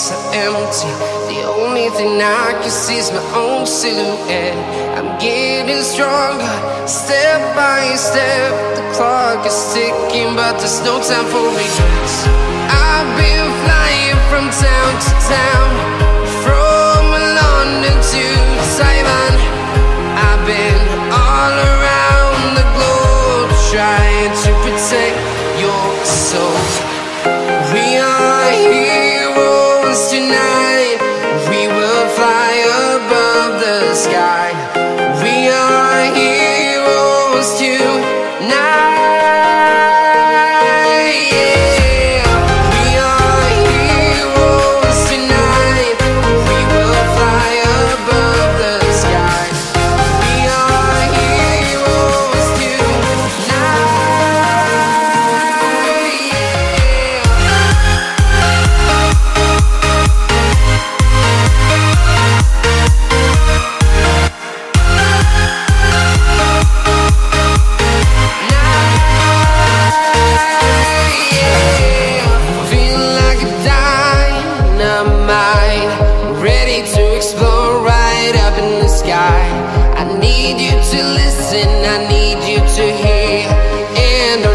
streets are empty. The only thing I can see is my own silhouette. I'm getting stronger, step by step. The clock is ticking, but there's no time for regrets. I've been flying from town to town, from London to Taiwan. I've been all around the globe, trying to protect your soul. We are heroes tonight. We will fly above the sky. We are heroes tonight.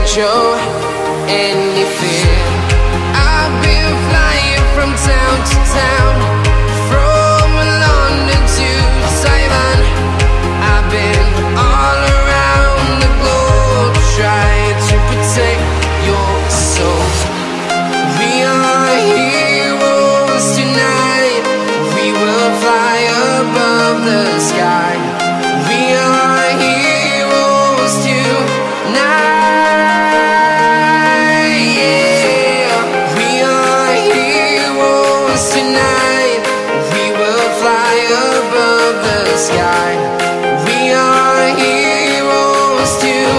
Show any fear. I've been flying from town to town, from London to Taiwan. I've been all around the globe, trying to protect your soul. We are heroes tonight. We will fly above the sky. We are heroes tonight. Sky. We are heroes tonight.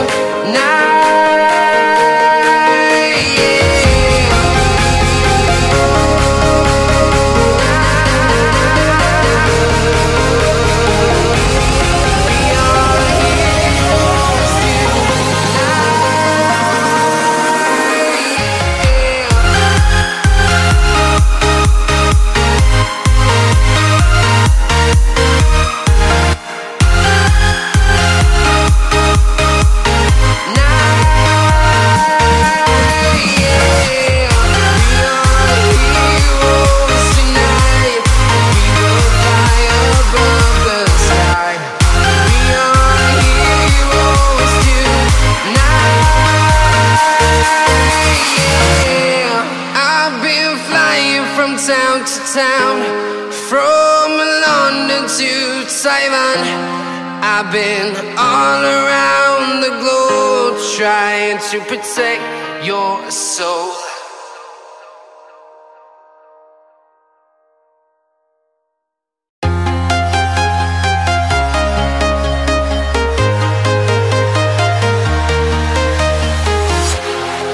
Town to town, from London to Taiwan. I've been all around the globe, trying to protect your soul.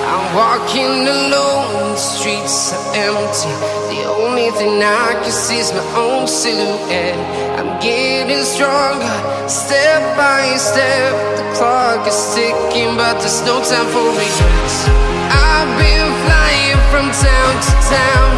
I'm walking alone, the streets are empty. The only thing I can see is my own silhouette. I'm getting stronger, step by step. The clock is ticking, but there's no time for regrets. I've been flying from town to town,